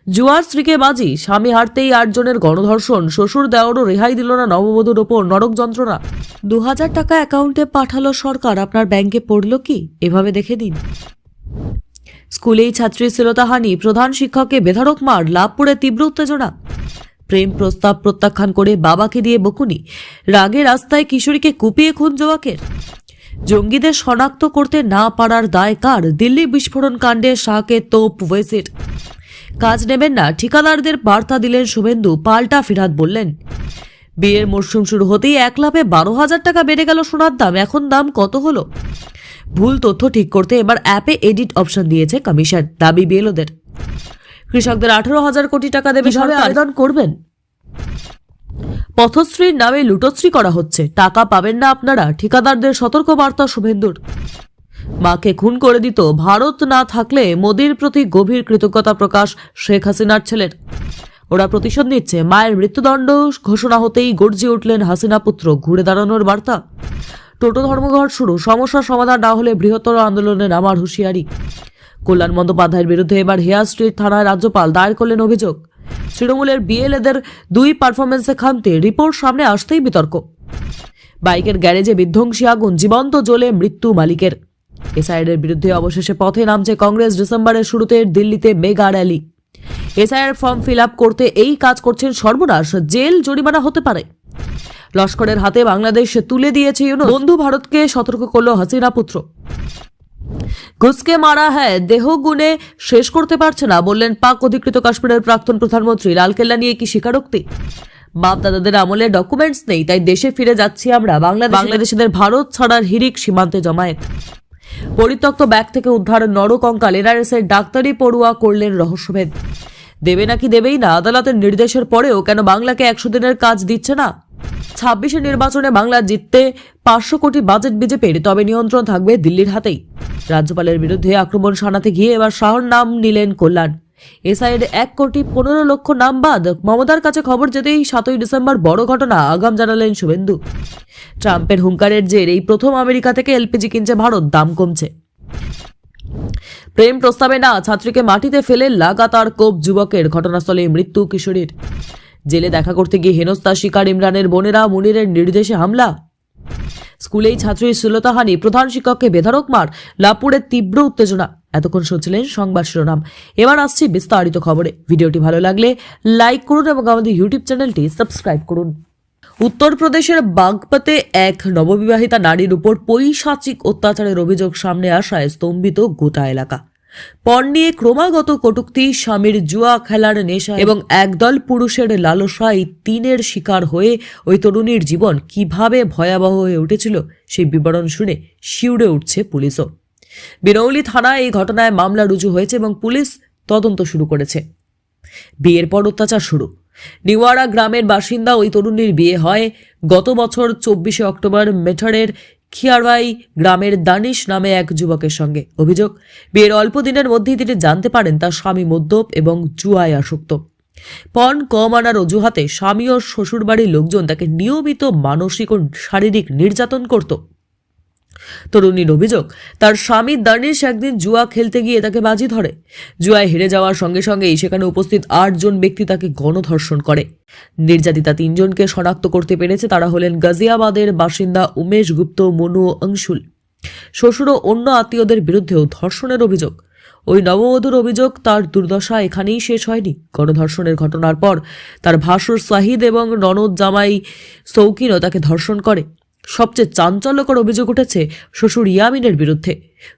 জুয়ার স্ত্রীকে বাজি, স্বামী হারতেই 8 জনের গণধর্ষণ, শ্বশুর দেওরও রেহাই দিল না, নববধূর ওপর নরক যন্ত্রণা। 2000 টাকা অ্যাকাউন্টে পাঠালো সরকার, আপনার ব্যাংকে পড়ল কি? এভাবে দেখে দিন। স্কুলেই ছাত্রীর শ্লীলতাহানি, প্রধান শিক্ষককে বেধড়ক মার, লাভপুরে তীব্র উত্তেজনা। প্রেম প্রস্তাব প্রত্যাখ্যান করে বাবাকে দিয়ে বকুনি, রাগে রাস্তায় কিশোরীকে কুপিয়ে খুন যুবকের। জঙ্গিদের শনাক্ত করতে না পারার দায় কার? দিল্লি বিস্ফোরণ কাণ্ডে শাহকে তোপ ওয়েসিট। কাজ নেবেন না, ঠিকাদারদের বার্তা দিলেন শুভেন্দু, পাল্টা ফিরহাদ বললেন বিয়ের মরশুম শুরু হতেই 1 লাফে 12,000 টাকা বেড়ে গেল সোনার দাম, এখন দাম কত হলো? ভুল তথ্য ঠিক করতে এবার অ্যাপে এডিট অপশন দিয়েছে কমিশন, দাবি বিএলওদের। কৃষকদের 18,000 কোটি টাকা দেবে সরকার, আবেদন করবেন। পথশ্রীর নামে লুটোশ্রী করা হচ্ছে, টাকা পাবেন না আপনারা, ঠিকাদারদের সতর্ক বার্তা শুভেন্দুর। মাকে খুন করে দিত, ভারত না থাকলে মোদির প্রতি গভীর কৃতজ্ঞতা প্রকাশ শেখ হাসিনার ছেলের। ওরা প্রতিশোধ নিচ্ছে, মায়ের মৃত্যুদণ্ড ঘোষণা হতেই গর্জে উঠলেন হাসিনা পুত্র, ঘুরে দাঁড়ানোর বার্তা। টোটো ধর্মঘট শুরু, সমস্যার সমাধান না হলে বৃহত্তর আন্দোলনে নামার হুঁশিয়ারি। কল্যাণ বন্দ্যোপাধ্যায়ের বিরুদ্ধে এবার হেয়ার স্ট্রিট থানায় রাজ্যপাল দায়ের করলেন অভিযোগ। তৃণমূলের বিএলএদের 2 পারফরমেন্সে খামতে রিপোর্ট সামনে আসতেই বিতর্ক। বাইকের গ্যারেজে বিধ্বংসী আগুন, জীবন্ত জ্বলে মৃত্যু মালিকের। এসআইআর বিরুদ্ধে অবশেষে পথে নামছে কংগ্রেস, ডিসেম্বরের শুরুতে দিল্লিতে mega rally. SIR form fill up করতে এই কাজ করছেন সর্বনাশ, জেল জরিমানা হতে পারে। লস্করের হাতে বাংলাদেশ তুলে দিয়েছে ইউনূস, বন্ধু ভারতকে সতর্ক করল হাসিনা পুত্র। ঘুষকে মারা হ্যাঁ, দেহ গুণে শেষ করতে পারছে না, বললেন পাক অধিকৃত কাশ্মীরের প্রাক্তন প্রধানমন্ত্রী। লালকেল্লা নিয়ে কি স্বীকারোক্তি? বাপ দাদাদের আমলে ডকুমেন্টস নেই, তাই দেশে ফিরে যাচ্ছি আমরা। বাংলাদেশিদের ভারত ছাড়ার হিড়িক সীমান্তে জমায়েত। পরিত্যক্ত ব্যাগ থেকে উদ্ধার নরকঙ্কাল, এনআরএসের ডাক্তারি পড়ুয়া করলেন রহস্যভেদ। দেবে নাকি দেবেই না, আদালতের নির্দেশের পরেও কেন বাংলাকে 100 দিনের কাজ দিচ্ছে না? 26 নির্বাচনে বাংলা জিততে 500 কোটি বাজেট বিজেপির, তবে নিয়ন্ত্রণ থাকবে দিল্লির হাতেই। রাজ্যপালের বিরুদ্ধে আক্রমণ শানাতে গিয়ে এবার শাহর নাম নিলেন কল্যাণ। এসআইয়ের 1,15,00,000 নাম বাদ, মমতার কাছে খবর যেতেই 7ই ডিসেম্বর বড় ঘটনা, আগাম জানালেন শুভেন্দু। ট্রাম্পের হুঙ্কারের জের এই প্রথম আমেরিকা থেকে এলপিজি কিনছে ভারত, দাম কমছে। প্রেম প্রস্তাবে না, ছাত্রীকে মাটিতে ফেলে লাগাতার কোপ যুবকের, ঘটনাস্থলে মৃত্যু কিশোরীর। জেলে দেখা করতে গিয়ে হেনস্থার শিকার ইমরানের বোনেরা, মুনিরের নির্দেশে হামলা। স্কুলেই ছাত্রীর শ্লীলতাহানি, প্রধান শিক্ষককে বেধড়ক মার, লাভপুরের তীব্র উত্তেজনা। এতক্ষণ শুনছিলেন সংবাদ শিরোনাম, এবার আসছি বিস্তারিত খবরে। ভিডিওটি ভালো লাগলে লাইক করুন এবং আমাদের ইউটিউব চ্যানেলটি সাবস্ক্রাইব করুন। উত্তরপ্রদেশের বাগপতে এক নববিবাহিতা নারীর উপর পৈশাচিক অত্যাচারের অভিযোগ সামনে আসায় স্তম্ভিত গোটা এলাকা। পণ নিয়ে ক্রমাগত কটূক্তি, স্বামীর জুয়া খেলার নেশা এবং একদল পুরুষের লালসায় 3-এর শিকার হয়ে ওই তরুণীর জীবন কিভাবে ভয়াবহ হয়ে উঠেছিল সেই বিবরণ শুনে শিউরে উঠছে পুলিশও। বিরৌলি থানায় এই ঘটনায় মামলা রুজু হয়েছে এবং পুলিশ তদন্ত শুরু করেছে। বিয়ের পর অত্যাচার শুরু। নিওয়ারা গ্রামের বাসিন্দা ওই তরুণীর বিয়ে হয় গত বছর 24শে অক্টোবর মেঠারের খিয়ারওয়াই গ্রামের দানিশ নামে এক যুবকের সঙ্গে। অভিযোগ, বিয়ের অল্প দিনের মধ্যেই তিনি জানতে পারেন তার স্বামী মদ্যপ এবং জুয়ায় আসক্ত। পণ কম আনার অজুহাতে স্বামী ও শ্বশুরবাড়ির লোকজন তাকে নিয়মিত মানসিক ও শারীরিক নির্যাতন করত। তরুণীর অভিযোগ, তার স্বামী দানিশ একদিন জুয়া খেলতে গিয়ে তাকে বাজি ধরে। জুয়ায় হেরে যাওয়ার সঙ্গে সঙ্গেই সেখানে উপস্থিত 8 জন ব্যক্তি তাকে গণধর্ষণ করে। নির্যাতিতা 3 জনকে শনাক্ত করতে পেরেছে, তারা হলেন গাজিয়াবাদের বাসিন্দা উমেশ গুপ্ত, মনু ও অংশুল। শ্বশুর ও অন্য আত্মীয়দের বিরুদ্ধেও ধর্ষণের অভিযোগ। ওই নববধূর অভিযোগ, তার দুর্দশা এখানেই শেষ হয়নি। গণধর্ষণের ঘটনার পর তার ভাসুর সাহিদ এবং ননদ জামাই সৌকিনও তাকে ধর্ষণ করে। সবচেয়ে চাঞ্চল্যকর অভিযোগ উঠেছে শ্বশুর ইয়ামিনের বিরুদ্ধে।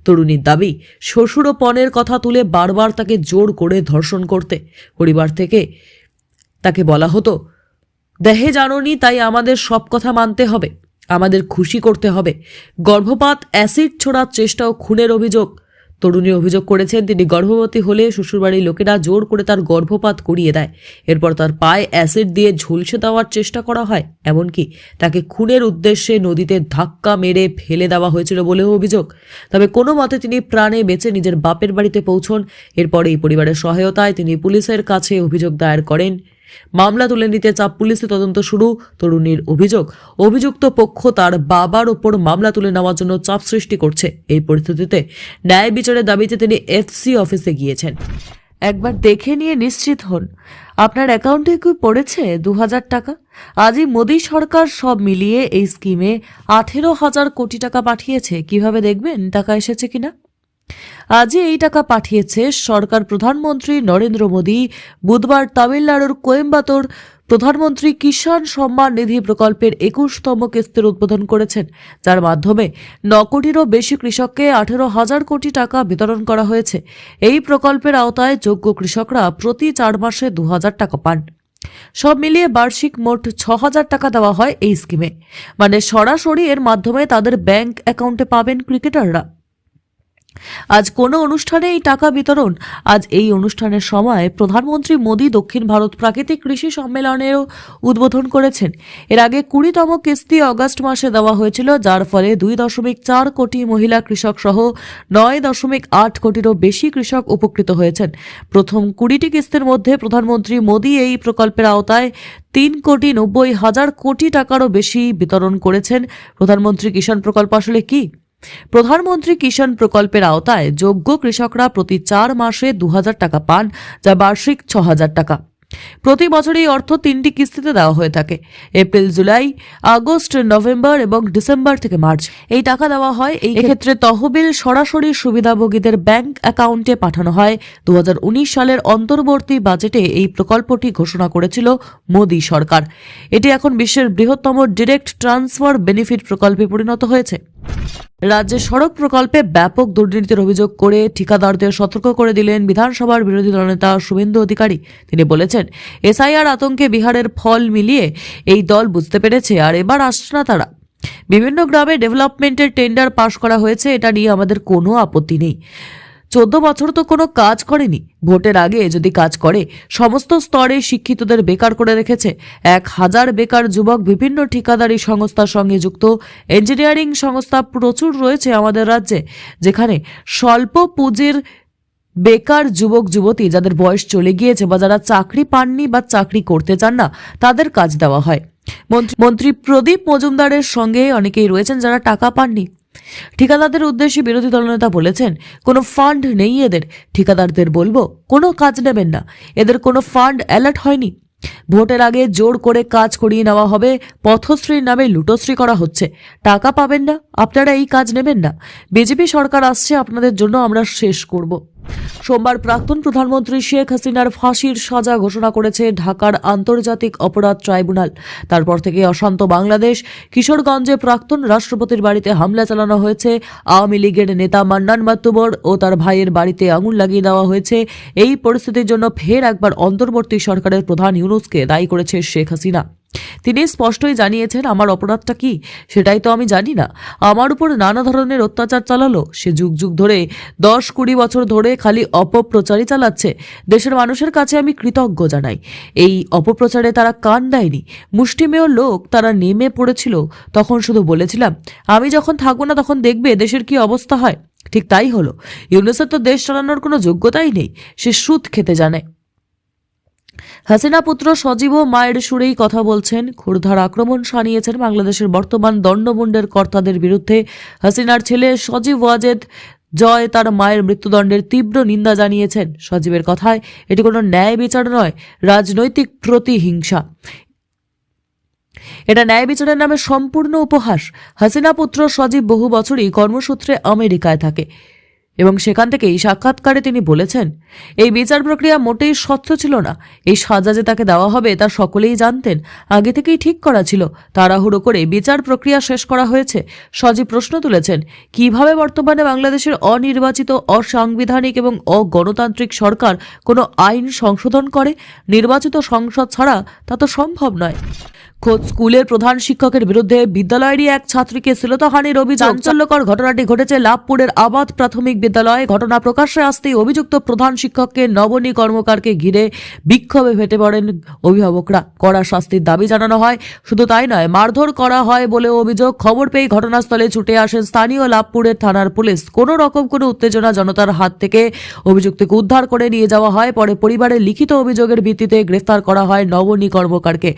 তরুণীর দাবি, শ্বশুর ও পণের কথা তুলে বারবার তাকে জোর করে ধর্ষণ করতে। পরিবার থেকে তাকে বলা হতো, দেহে জানোনি তাই আমাদের সব কথা মানতে হবে, আমাদের খুশি করতে হবে। গর্ভপাত, অ্যাসিড ছোড়ার চেষ্টা ও খুনের অভিযোগ। তরুণী অভিযোগ করেছেন, তিনি গর্ভবতী হলে শ্বশুরবাড়ির লোকেরা জোর করে তার গর্ভপাত করিয়ে দেয়। এরপর তার পায়ে অ্যাসিড দিয়ে ঝলসে দেওয়ার চেষ্টা করা হয়, এমনকি তাকে খুনের উদ্দেশ্যে নদীতে ধাক্কা মেরে ফেলে দেওয়া হয়েছিল বলেও অভিযোগ। তবে কোনো মতে তিনি প্রাণে বেঁচে নিজের বাপের বাড়িতে পৌঁছন। এরপরেই পরিবারের সহায়তায় তিনি পুলিশের কাছে অভিযোগ দায়ের করেন। মামলা তুলে নিতে চাপ পুলিশে, তদন্ত শুরু। তরুণীর অভিযোগ, অভিযুক্ত পক্ষ তার বাবার ওপর মামলা তুলে নেওয়ার জন্য চাপ সৃষ্টি করছে। এই পরিস্থিতিতে ন্যায় বিচারের দাবিতে তিনি এফসি অফিসে গিয়েছেন। একবার দেখে নিয়ে নিশ্চিত হন আপনার অ্যাকাউন্টে কি পড়েছে 2,000 টাকা। আজই মোদী সরকার সব মিলিয়ে এই স্কিমে 18,000 কোটি টাকা পাঠিয়েছে। কিভাবে দেখবেন টাকা এসেছে কিনা? আজই এই টাকা পাঠিয়েছে সরকার। প্রধানমন্ত্রী নরেন্দ্র মোদী বুধবার তামিলনাড়ুর কোয়েম্বাটোর প্রধানমন্ত্রী কিষাণ সম্মান নিধি প্রকল্পের 21তম কিস্তির উদ্বোধন করেছেন, যার মাধ্যমে 9 কোটিরও বেশি কৃষককে 18,000 কোটি টাকা বিতরণ করা হয়েছে। এই প্রকল্পের আওতায় যোগ্য কৃষকরা প্রতি 4 মাসে 2,000 টাকা পান। সব মিলিয়ে বার্ষিক মোট 6,000 টাকা দেওয়া হয় এই স্কিমে। মানে সরাসরি এর মাধ্যমে তাদের ব্যাংক অ্যাকাউন্টে পাবেন ক্রিকেটাররা। আজ কোনো অনুষ্ঠানে এই টাকা বিতরণ। আজ এই অনুষ্ঠানের সময় প্রধানমন্ত্রী মোদী দক্ষিণ ভারত প্রাকৃতিক কৃষি সম্মেলনেরও উদ্বোধন করেছেন। এর আগে 20তম কিস্তি অগস্ট মাসে দেওয়া হয়েছিল, যার ফলে 2.4 কোটি মহিলা কৃষক সহ 9.8 কোটিরও বেশি কৃষক উপকৃত হয়েছেন। প্রথম 20টি কিস্তির মধ্যে প্রধানমন্ত্রী মোদী এই প্রকল্পের আওতায় 3,90,000 কোটি টাকারও বেশি বিতরণ করেছেন। প্রধানমন্ত্রী কিষাণ প্রকল্প আসলে কি? প্রধানমন্ত্রী কিষাণ প্রকল্পের আওতায় যোগ্য কৃষকরা প্রতি 4 মাসে 2,000 টাকা পান, যা বার্ষিক 6,000 টাকা। প্রতি বছর এই অর্থ 3টি কিস্তিতে দেওয়া হয়ে থাকে। এপ্রিল, জুলাই, আগস্ট, নভেম্বর এবং ডিসেম্বর থেকে মার্চ এই টাকা দেওয়া হয়। এই ক্ষেত্রে তহবিল সরাসরি সুবিধাভোগীদের ব্যাংক অ্যাকাউন্টে পাঠানো হয়। 2019 সালের অন্তর্বর্তী বাজেটে এই প্রকল্পটি ঘোষণা করেছিল মোদী সরকার। এটি এখন বিশ্বের বৃহত্তম ডিরেক্ট ট্রান্সফার বেনিফিট প্রকল্পে পরিণত হয়েছে। রাজ্যে সড়ক প্রকল্পে ব্যাপক দুর্নীতির অভিযোগ করে ঠিকাদারদের সতর্ক করে দিলেন বিধানসভার বিরোধী দলনেতা শুভেন্দু অধিকারী। তিনি বলেছেন, এসআইআর আতঙ্কে বিহারের ফল মিলিয়ে এই দল বুঝতে পেরেছে, আর এবার আসছে না তারা। বিভিন্ন গ্রামে ডেভেলপমেন্টের টেন্ডার পাশ করা হয়েছে, এটা নিয়ে আমাদের কোনো আপত্তি নেই। 14 বছর তো কোনো কাজ করেনি। ভোটের আগে যদি কাজ করে, সমস্ত স্তরে শিক্ষিতদের বেকার করে রেখেছে। 1,000 বেকার যুবক বিভিন্ন ঠিকাদারি সংস্থার সঙ্গে যুক্ত। ইঞ্জিনিয়ারিং সংস্থা প্রচুর রয়েছে আমাদের রাজ্যে, যেখানে স্বল্প পুঁজির বেকার যুবক যুবতী যাদের বয়স চলে গিয়েছে বা যারা চাকরি পাননি বা চাকরি করতে চান না, তাদের কাজ দেওয়া হয়। মন্ত্রী প্রদীপ মজুমদারের সঙ্গে অনেকেই রয়েছেন যারা টাকা পাননি। ঠিকাদারদের উদ্দেশ্যে বিরোধী দলনেতা বলেছেন, কোনো ফান্ড নেই এদের। ঠিকাদারদের বলবো, কোনো কাজ নেবেন না, এদের কোনো ফান্ড অ্যালার্ট হয়নি। ভোটের আগে জোর করে কাজ করিয়ে নেওয়া হবে। পথশ্রীর নামে লুটোশ্রী করা হচ্ছে। টাকা পাবেন না, আপনারা এই কাজ নেবেন না। বিজেপি সরকার আসছে, আপনাদের জন্য আমরা শেষ করব। সোমবার প্রাক্তন প্রধানমন্ত্রী শেখ হাসিনার ফাঁসির সাজা ঘোষণা করেছে ঢাকার আন্তর্জাতিক অপরাধ ট্রাইব্যুনাল। তারপর থেকে অশান্ত বাংলাদেশ। কিশোরগঞ্জে প্রাক্তন রাষ্ট্রপতির বাড়িতে হামলা চালানো হয়েছে। আওয়ামী লীগের নেতা মান্নান মাতুব্বর ও তার ভাইয়ের বাড়িতে আগুন লাগিয়ে দেওয়া হয়েছে। এই পরিস্থিতির জন্য ফের একবার অন্তর্বর্তী সরকারের প্রধান ইউনূসকে দায়ী করেছে শেখ হাসিনা। তিনি স্পষ্টই জানিয়েছেন, আমার অপরাধটা কি সেটাই তো আমি জানি না। আমার উপর নানা ধরনের অত্যাচার চালালো। সে যুগ যুগ ধরে 10-20 বছর ধরে খালি অপপ্রচারই চালাচ্ছে। দেশের মানুষের কাছে আমি কৃতজ্ঞ জানাই। এই অপপ্রচারে তারা কান দেয়নি। মুষ্টিমেয় লোক তারা নেমে পড়েছিল। তখন শুধু বলেছিলাম, আমি যখন থাকবো না তখন দেখবে দেশের কি অবস্থা হয়। ঠিক তাই হলো। ইউনূসের তো দেশ চালানোর কোনো যোগ্যতাই নেই। সে সুদ খেতে জানে। হাসিনা পুত্র সজীবও মায়ের সুরেই কথা বলছেন। ক্ষুরধার আক্রমণ শানিয়েছেন বাংলাদেশের বর্তমান দণ্ডমুণ্ডের কর্তাদের বিরুদ্ধে। হাসিনার ছেলে সজীব ওয়াজেদ জয় তার মায়ের মৃত্যুদণ্ডের তীব্র নিন্দা জানিয়েছেন। সজীবের কথায়, এটি কোনো ন্যায় বিচার নয়, রাজনৈতিক প্রতিহিংসা। এটা ন্যায় বিচারের নামে সম্পূর্ণ উপহাস। হাসিনা পুত্র সজীব বহু বছরই কর্মসূত্রে আমেরিকায় থাকে এবং সেখান থেকেই সাক্ষাৎকারে তিনি বলেছেন, এই বিচার প্রক্রিয়া মোটেই স্বচ্ছ ছিল না। এই সাজা যে তাকে দেওয়া হবে তা সকলেই জানতেন। আগে থেকেই ঠিক করা ছিল। তাড়াহুড়ো করে বিচার প্রক্রিয়া শেষ করা হয়েছে। সজীব প্রশ্ন তুলেছেন, কিভাবে বর্তমানে বাংলাদেশের অনির্বাচিত, অসাংবিধানিক এবং অগণতান্ত্রিক সরকার কোনো আইন সংশোধন করে? নির্বাচিত সংসদ ছাড়া তা তো সম্ভব নয়। খোদ স্কুলের প্রধান শিক্ষকের বিরুদ্ধে বিদ্যালয়েরই এক ছাত্রীকে শ্লীলতাহানির অভিযোগ। চাঞ্চল্যকর ঘটনাটি ঘটেছে লাভপুরের আবাদ প্রাথমিক বিদ্যালয়ে। ঘটনা প্রকাশ্যে আসতেই অভিযুক্ত প্রধান শিক্ষককে নবনী কর্মকারকে ঘিরে বিক্ষোভে ফেটে পড়েন অভিভাবকরা। কড়া শাস্তির দাবি জানানো হয়। শুধু তাই নয়, মারধর করা হয় বলেও অভিযোগ। খবর পেয়ে ঘটনাস্থলে ছুটে আসেন স্থানীয় লাভপুরের থানার পুলিশ। কোনো রকম কোনো উত্তেজনা জনতার হাত থেকে অভিযুক্তকে উদ্ধার করে নিয়ে যাওয়া হয়। পরে পরিবারের লিখিত অভিযোগের ভিত্তিতে গ্রেফতার করা হয় নবনী কর্মকারকে।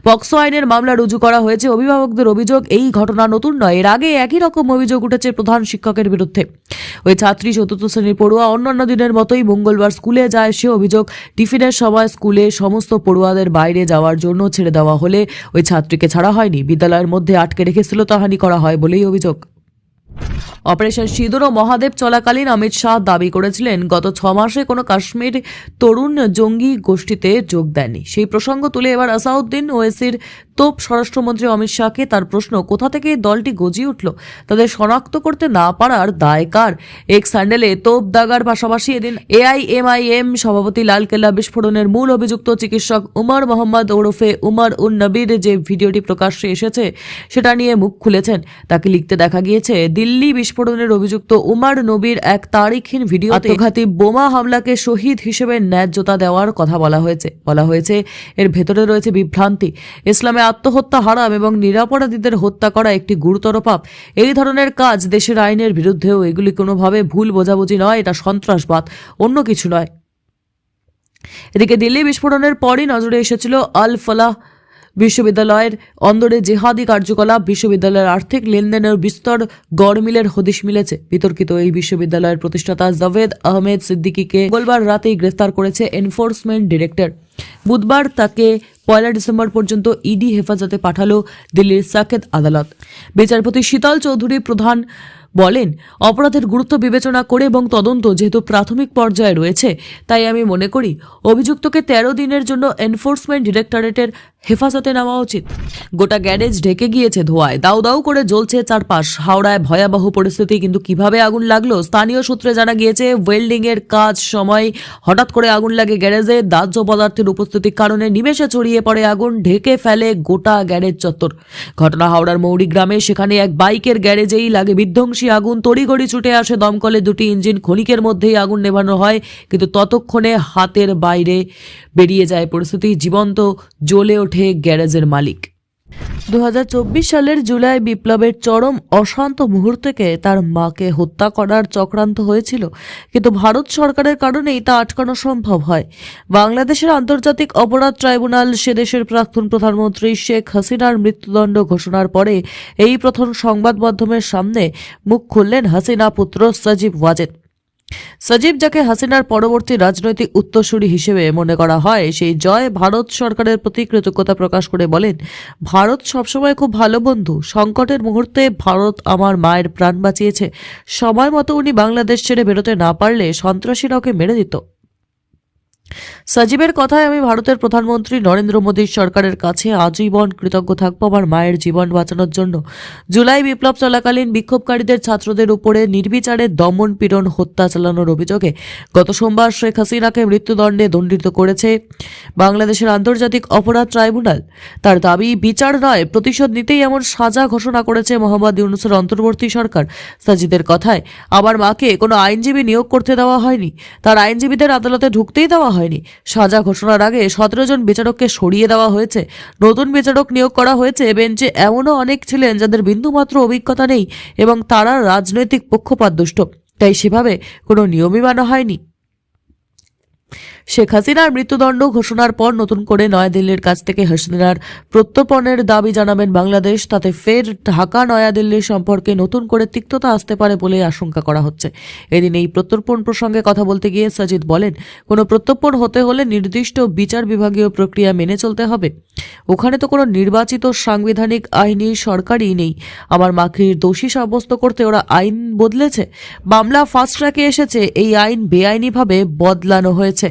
পক্সো আইনে বেআইনের মামলা রুজু করা হয়েছে। অভিভাবকদের অভিযোগ, এই ঘটনা নতুন নয়, এর আগে একই রকম অভিযোগ উঠেছে প্রধান শিক্ষকের বিরুদ্ধে। ওই ছাত্রী 4th শ্রেণীর পড়ুয়া অন্যান্য দিনের মতোই মঙ্গলবার স্কুলে যায়। সে অভিযোগ, টিফিনের সময় স্কুলে সমস্ত পড়ুয়াদের বাইরে যাওয়ার জন্য ছেড়ে দেওয়া হলে ওই ছাত্রীকে ছাড়া হয়নি, বিদ্যালয়ের মধ্যে আটকে রেখে শ্লীলতাহানি করা হয় বলেই অভিযোগ। অপারেশন সিঁদুর ও মহাদেব চলাকালীন অমিত শাহ দাবি করেছিলেন গত 6 মাসে কোনো কাশ্মীর তরুণ জঙ্গি গোষ্ঠীতে যোগ দেয়নি। সেই প্রসঙ্গ তুলে এবার আসাউদ্দিন ওয়েসির তোপ স্বরাষ্ট্রমন্ত্রী অমিত শাহকে তার প্রশ্ন, কোথা থেকে দলটি গজিয়ে উঠল, তাদের শনাক্ত করতে না পারার দায় কার? এক্স হ্যান্ডেলে তোপ দাগার পাশাপাশি এদিন AIMIM সভাপতি লালকেল্লা বিস্ফোরণের মূল অভিযুক্ত চিকিৎসক উমর মোহাম্মদ ওরফে উমর উন নবীর যে ভিডিওটি প্রকাশ্যে এসেছে সেটা নিয়ে মুখ খুলেছেন। তাকে লিখতে দেখা গিয়েছে, দিল্লি বিস্ফোরণের অভিযুক্ত উমর নবীর এক তারিখহীন ভিডিওতে আত্মঘাতী বোমা হামলাকে শহীদ হিসেবে ন্যায্যতা দেওয়ার কথা বলা হয়েছে। এর ভেতরে রয়েছে বিভ্রান্তি। ইসলামে আত্মহত্যা হারাম এবং নিরাপরাধীদের হত্যা করা একটি গুরুতর পাপ। এই ধরনের কাজ দেশের আইনের বিরুদ্ধেও। এগুলি কোনোভাবে ভুল বোঝাবুঝি নয়, এটা সন্ত্রাসবাদ, অন্য কিছু নয়। এদিকে দিল্লি বিস্ফোরণের পরই নজরে এসেছিল আল ফালাহ বিশ্ববিদ্যালয়ের অন্দরে জেহাদি কার্যকলাপ। বিশ্ববিদ্যালয়ের আর্থিক লেনদেনের বিস্তর গড়মিলের হদিশ মিলেছে। বিতর্কিত এই বিশ্ববিদ্যালয়ের প্রতিষ্ঠাতা জাভেদ আহমেদ সিদ্দিকীকে মঙ্গলবার রাতেই গ্রেফতার করেছে এনফোর্সমেন্ট ডিরেক্টর। বুধবার তাকে 1 ডিসেম্বর পর্যন্ত ইডি হেফাজতে পাঠালো দিল্লির সাকেত আদালত। বিচারপতি শীতল চৌধুরী প্রধান বলেন, অপরাধের গুরুত্ব বিবেচনা করে এবং তদন্ত যেহেতু প্রাথমিক পর্যায়ে রয়েছে, তাই আমি মনে করি অভিযুক্তকে 13 দিনের জন্য এনফোর্সমেন্ট ডিরেক্টরেটের হেফাজতে নেওয়া উচিত। গোটা গ্যারেজ ঢেকে গিয়েছে ধোঁয়ায়, দাউ দাউ করে জ্বলছে চারপাশ। হাওড়ায় ভয়াবহ পরিস্থিতি, কিন্তু কিভাবে আগুন লাগলো? স্থানীয় সূত্রে জানা গিয়েছে, ওয়েল্ডিং এর কাজ সময় হঠাৎ করে আগুন লাগে গ্যারেজে। দাহ্য পদার্থের উপস্থিতির কারণে নিমেষে ছড়িয়ে পড়ে আগুন, ঢেকে ফেলে গোটা গ্যারেজ চত্বর। ঘটনা হাওড়ার মৌরি গ্রামে। সেখানে এক বাইকের গ্যারেজেই লাগে বিধ্বংসী আগুন। তড়িঘড়ি ছুটে আসে দমকলে 2টি ইঞ্জিন। ক্ষণিকের মধ্যেই আগুন নেভানো হয়, কিন্তু ততক্ষণে হাতের বাইরে বেরিয়ে যায় পরিস্থিতি। জীবন্ত জ্বলে ওঠে গ্যারেজের মালিক। 2024 সালের জুলাই বিপ্লবের চরম অশান্ত মুহূর্তকে তার মাকে হত্যা করার চক্রান্ত হয়েছিল, কিন্তু ভারত সরকারের কারণেই তা আটকানো সম্ভব হয়। বাংলাদেশের আন্তর্জাতিক অপরাধ ট্রাইব্যুনাল সে দেশের প্রাক্তন প্রধানমন্ত্রী শেখ হাসিনার মৃত্যুদণ্ড ঘোষণার পরে এই প্রথম সংবাদ মাধ্যমের সামনে মুখ খুললেন হাসিনা পুত্র সজীব ওয়াজেদ। সজীব, যাকে হাসিনার পরবর্তী রাজনৈতিক উত্তরসূরি হিসেবে মনে করা হয়, সেই জয় ভারত সরকারের প্রতি কৃতজ্ঞতা প্রকাশ করে বলেন, ভারত সবসময় খুব ভালো বন্ধু। সংকটের মুহূর্তে ভারত আমার মায়ের প্রাণ বাঁচিয়েছে। সময় মতো উনি বাংলাদেশ ছেড়ে বেরোতে না পারলে সন্ত্রাসীরা ওকে মেরে দিত। সজীবের কথায়, আমি ভারতের প্রধানমন্ত্রী নরেন্দ্র মোদীর সরকারের কাছে আজীবন কৃতজ্ঞ থাকবো আমার মায়ের জীবন বাঁচানোর জন্য। জুলাই বিপ্লব চলাকালীন বিক্ষোভকারীদের ছাত্রদের উপরে নির্বিচারে দমন পীড়ন হত্যা চালানোর অভিযোগে গত সোমবার শেখ হাসিনাকে মৃত্যুদণ্ডে দণ্ডিত করেছে বাংলাদেশের আন্তর্জাতিক অপরাধ ট্রাইব্যুনাল। তার দাবি, বিচার নয়, প্রতিশোধ নিতেই এমন সাজা ঘোষণা করেছে মোহাম্মদ ইউনূসের অন্তর্বর্তী সরকার। সাজিদের কথায়, আমার মাকে কোনো আইনজীবী নিয়োগ করতে দেওয়া হয়নি, তার আইনজীবীদের আদালতে ঢুকতেই দেওয়া হয়নি। সাজা ঘোষণার আগে 17 জন বিচারককে সরিয়ে দেওয়া হয়েছে, নতুন বিচারক নিয়োগ করা হয়েছে। বেঞ্চে এমনও অনেক ছিলেন যাদের বিন্দুমাত্র অভিজ্ঞতা নেই এবং তারা রাজনৈতিক পক্ষপাতদুষ্ট, তাই সেভাবে কোনো নিয়মই মানা হয়নি। শেখ হাসিনার মৃত্যুদণ্ড ঘোষণার পর নতুন করে নয়াদিল্লির কাছ থেকে হাসিনার প্রত্যর্পণের দাবি জানাবেন বাংলাদেশ। তাতে ফের ঢাকা নয়াদিল্লির সম্পর্কে নতুন করে তিক্ততা আসতে পারে বলে আশঙ্কা করা হচ্ছে। এদিন এই প্রত্যর্পণ প্রসঙ্গে কথা বলতে গিয়ে সজিদ বলেন, কোনো প্রত্যর্পণ হতে হলে নির্দিষ্ট বিচার বিভাগীয় প্রক্রিয়া মেনে চলতে হবে। ওখানে তো কোনো নির্বাচিত সাংবিধানিক আইনি সরকারই নেই। আমার মাকে দোষী সাব্যস্ত করতে ওরা আইন বদলেছে। মামলা ফাস্ট ট্র্যাকে এসেছে, এই আইন বেআইনিভাবে বদলানো হয়েছে।